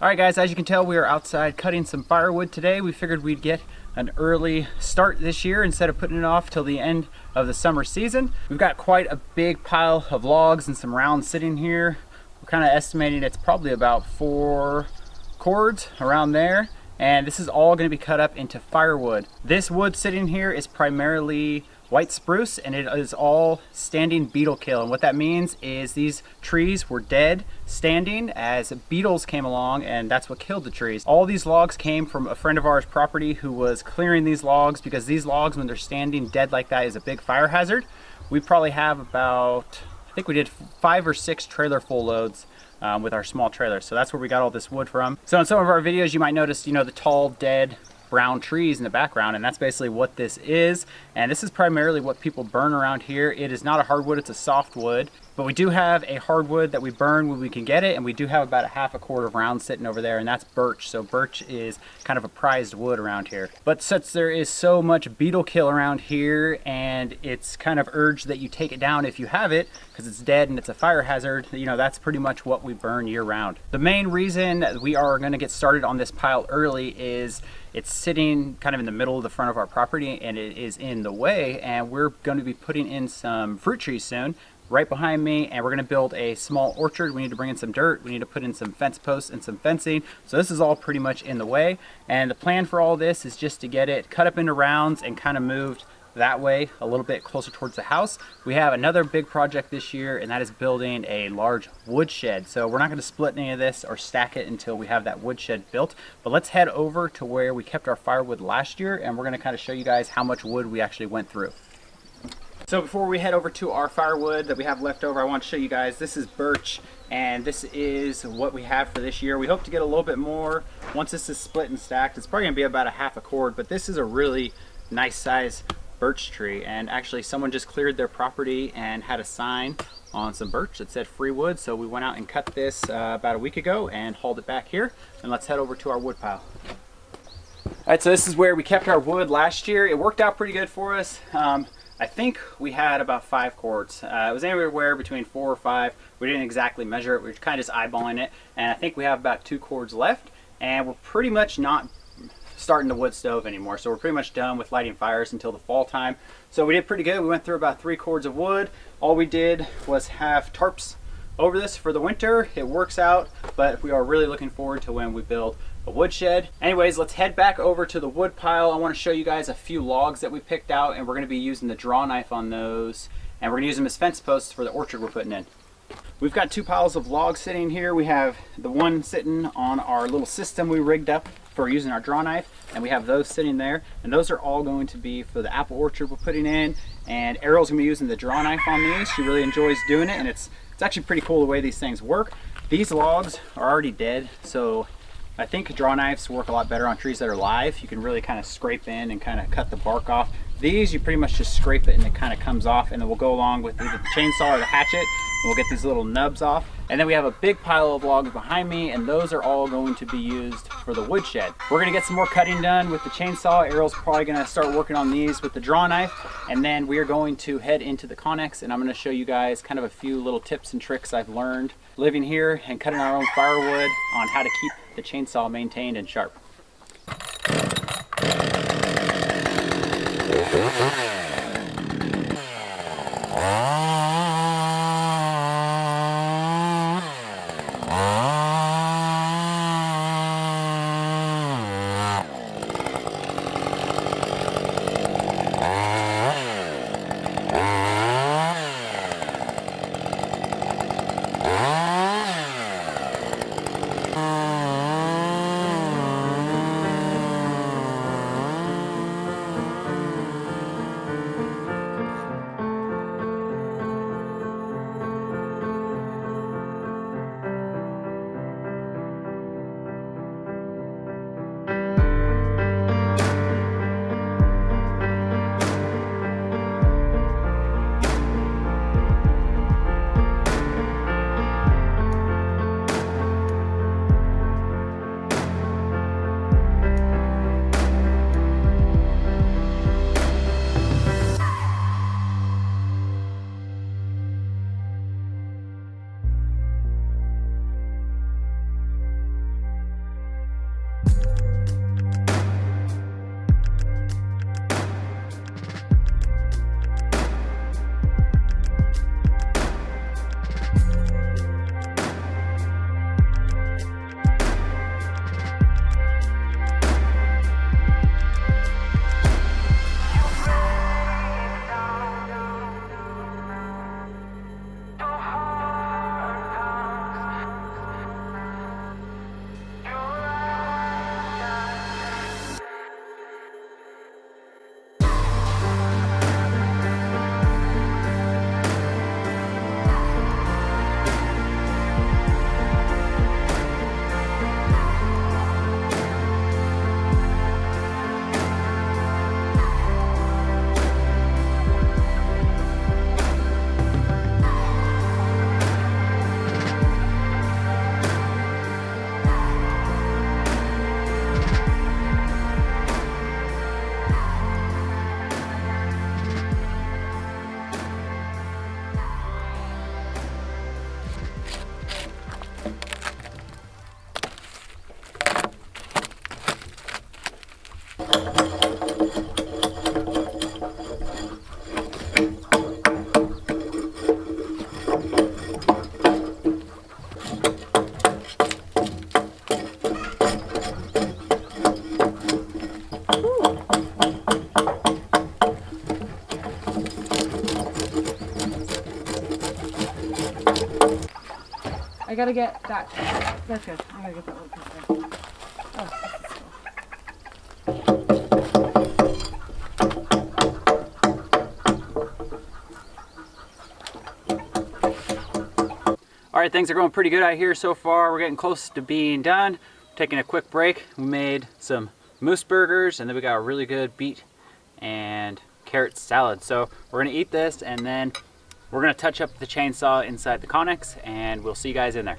Alright guys, as you can tell, we are outside cutting some firewood today. We figured we'd get an early start this year instead of putting it off till the end of the summer season. We've got quite a big pile of logs and some rounds sitting here. We're kind of estimating it's probably about 4 cords around there. And this is all going to be cut up into firewood. This wood sitting here is primarily white spruce, and it is all standing beetle kill. And what that means is these trees were dead standing as beetles came along, and that's what killed the trees. All these logs came from a friend of ours property who was clearing these logs, because these logs, when they're standing dead like that, is a big fire hazard. We probably have about, I think we did 5 or 6 trailer full loads with our small trailer. So that's where we got all this wood from. So in some of our videos, you might notice, the tall, dead, brown trees in the background, and that's basically what this is. And this is primarily what people burn around here. It is not a hardwood, it's a softwood. But we do have a hardwood that we burn when we can get it, and we do have about a half a cord of rounds sitting over there, and that's birch. So birch is kind of a prized wood around here. But since there is so much beetle kill around here, and it's kind of urged that you take it down if you have it, because it's dead and it's a fire hazard, that's pretty much what we burn year round. The main reason that we are going to get started on this pile early is it's sitting kind of in the middle of the front of our property, and it is in the way, and we're going to be putting in some fruit trees soon right behind me, and we're going to build a small orchard. We need to bring in some dirt, we need to put in some fence posts and some fencing, so this is all pretty much in the way. And the plan for all this is just to get it cut up into rounds and kind of moved that way a little bit closer towards the house. We have another big project this year, and that is building a large woodshed. So we're not going to split any of this or stack it until we have that woodshed built. But let's head over to where we kept our firewood last year, and we're going to kind of show you guys how much wood we actually went through. So before we head over to our firewood that we have left over, I want to show you guys, this is birch, and this is what we have for this year. We hope to get a little bit more once this is split and stacked. It's probably going to be about a half a cord, but this is a really nice size birch tree. And actually someone just cleared their property and had a sign on some birch that said free wood, so we went out and cut this about a week ago and hauled it back here. And let's head over to our wood pile. Alright, so this is where we kept our wood last year. It worked out pretty good for us. I think we had about 5 cords. It was anywhere between 4 or 5. We didn't exactly measure it, we were kind of just eyeballing it, and I think we have about 2 cords left, and we're pretty much not starting the wood stove anymore, so we're pretty much done with lighting fires until the fall time. So we did pretty good. We went through about 3 cords of wood. All we did was have tarps over this for the winter. It works out, but we are really looking forward to when we build a woodshed. Anyways, let's head back over to the wood pile. I want to show you guys a few logs that we picked out, and we're going to be using the draw knife on those, and we're going to use them as fence posts for the orchard we're putting in. We've got 2 piles of logs sitting here. We have the one sitting on our little system we rigged up for using our draw knife, and we have those sitting there, and those are all going to be for the apple orchard we're putting in. And Arielle's going to be using the draw knife on these. She really enjoys doing it, and it's actually pretty cool the way these things work. These logs are already dead, so I think draw knives work a lot better on trees that are live. You can really kind of scrape in and kind of cut the bark off. These, you pretty much just scrape it and it kind of comes off, and then we'll go along with either the chainsaw or the hatchet, and we'll get these little nubs off. And then we have a big pile of logs behind me, and those are all going to be used for the woodshed. We're going to get some more cutting done with the chainsaw. Arielle's probably going to start working on these with the draw knife, and then we are going to head into the Connex, and I'm going to show you guys kind of a few little tips and tricks I've learned living here and cutting our own firewood on how to keep the chainsaw maintained and sharp. gotta get that. That's good. I gotta get that one. Oh, this is cool. All right, things are going pretty good out here so far. We're getting close to being done. Taking a quick break. We made some moose burgers, and then we got a really good beet and carrot salad. So we're gonna eat this, and then we're gonna touch up the chainsaw inside the Connex, and we'll see you guys in there.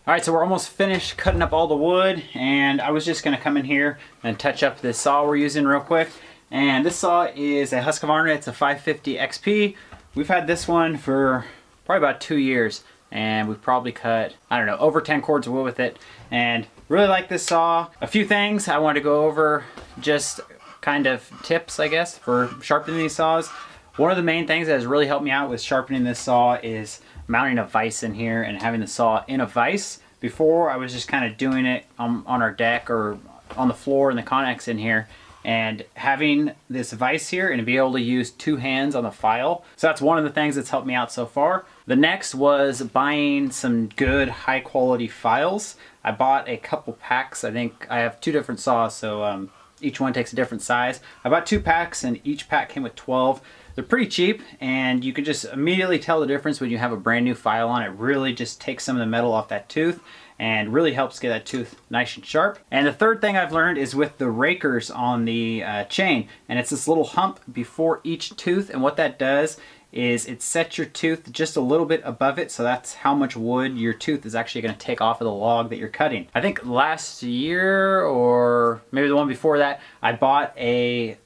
All right, so we're almost finished cutting up all the wood, and I was just gonna come in here and touch up this saw we're using real quick. And this saw is a Husqvarna. It's a 550 XP. We've had this one for probably about 2 years, and we've probably cut, I don't know, over 10 cords of wood with it, and really like this saw. A few things I wanted to go over, just kind of tips, I guess, for sharpening these saws. One of the main things that has really helped me out with sharpening this saw is mounting a vise in here and having the saw in a vise. Before, I was just kind of doing it on our deck or on the floor in the Connex in here, and having this vise here and to be able to use 2 hands on the file. So that's one of the things that's helped me out so far. The next was buying some good high quality files. I bought a couple packs. I think I have 2 different saws, so each one takes a different size. I bought 2 packs, and each pack came with 12. They're pretty cheap, and you can just immediately tell the difference when you have a brand new file on. It really just takes some of the metal off that tooth and really helps get that tooth nice and sharp. And the third thing I've learned is with the rakers on the chain, and it's this little hump before each tooth, and what that does is it sets your tooth just a little bit above it, so that's how much wood your tooth is actually going to take off of the log that you're cutting. I think last year, or maybe the one before that, I bought a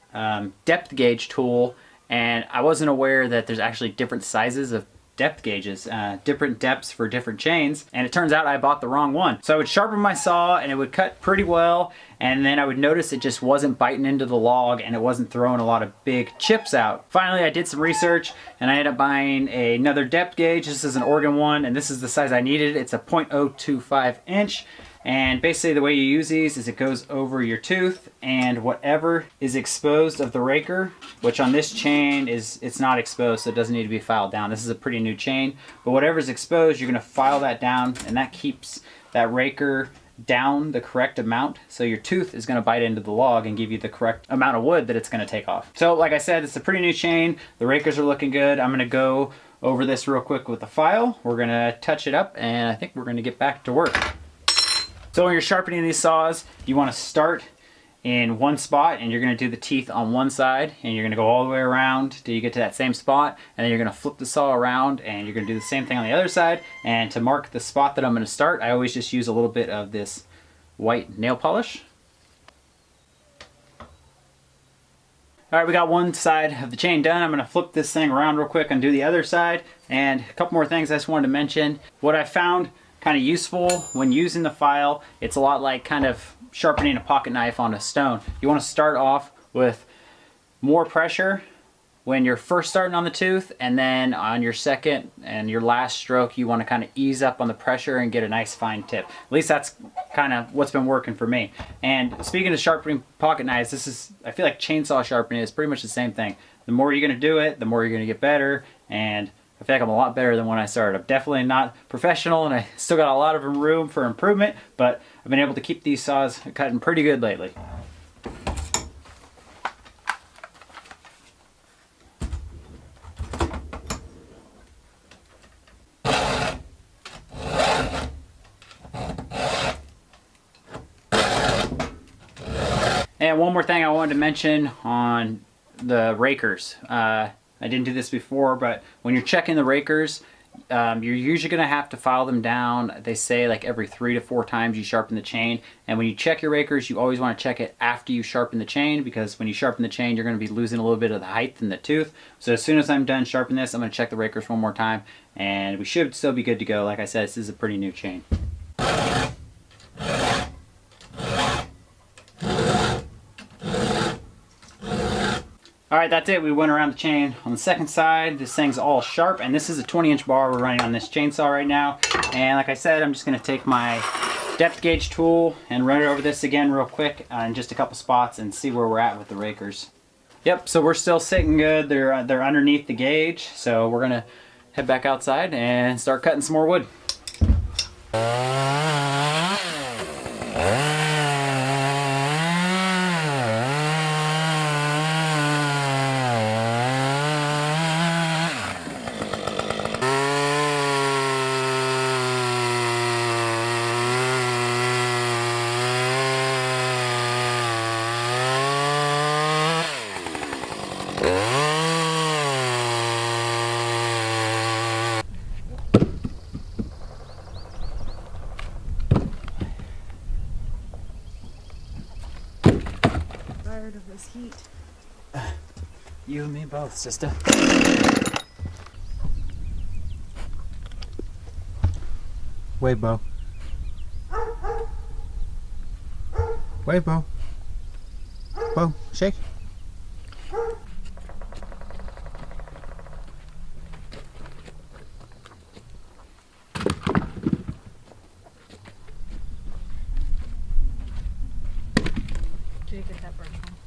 depth gauge tool, and I wasn't aware that there's actually different sizes of depth gauges, different depths for different chains, and it turns out I bought the wrong one. So I would sharpen my saw and it would cut pretty well, and then I would notice it just wasn't biting into the log and it wasn't throwing a lot of big chips out. Finally, I did some research and I ended up buying another depth gauge. This is an Oregon one, and this is the size I needed. It's a 0.025 inch. And basically the way you use these is it goes over your tooth, and whatever is exposed of the raker, which on this chain it's not exposed, so it doesn't need to be filed down. This is a pretty new chain, but whatever's exposed, you're gonna file that down, and that keeps that raker down the correct amount, so your tooth is gonna bite into the log and give you the correct amount of wood that it's gonna take off. So like I said, it's a pretty new chain. The rakers are looking good. I'm gonna go over this real quick with the file. We're gonna touch it up, and I think we're gonna get back to work. So when you're sharpening these saws, you want to start in one spot, and you're going to do the teeth on one side, and you're going to go all the way around till you get to that same spot, and then you're going to flip the saw around, and you're going to do the same thing on the other side. And to mark the spot that I'm going to start, I always just use a little bit of this white nail polish. All right, we got one side of the chain done. I'm going to flip this thing around real quick and do the other side. And a couple more things I just wanted to mention. What I found kind of useful when using the file, it's a lot like kind of sharpening a pocket knife on a stone. You want to start off with more pressure when you're first starting on the tooth, and then on your second and your last stroke you want to kind of ease up on the pressure and get a nice fine tip. At least that's kind of what's been working for me. And speaking of sharpening pocket knives, this is, I feel like chainsaw sharpening is pretty much the same thing. The more you're going to do it, the more you're going to get better, and I feel like I'm a lot better than when I started. I'm definitely not professional, and I still got a lot of room for improvement, but I've been able to keep these saws cutting pretty good lately. And one more thing I wanted to mention on the rakers. I didn't do this before, but when you're checking the rakers, you're usually going to have to file them down. They say like every 3 to 4 times you sharpen the chain. And when you check your rakers, you always want to check it after you sharpen the chain, because when you sharpen the chain, you're going to be losing a little bit of the height in the tooth. So as soon as I'm done sharpening this, I'm going to check the rakers one more time, and we should still be good to go. Like I said, this is a pretty new chain. All right, that's it. We went around the chain on the second side. This thing's all sharp, and this is a 20-inch bar we're running on this chainsaw right now. And like I said, I'm just gonna take my depth gauge tool and run it over this again real quick in just a couple spots and see where we're at with the rakers. Yep, so we're still sitting good. They're underneath the gauge, so we're gonna head back outside and start cutting some more wood. Tired of this heat. You and me both, sister. Wave, Bo. Wave, Bo. Bo, shake. Did you get that brush home?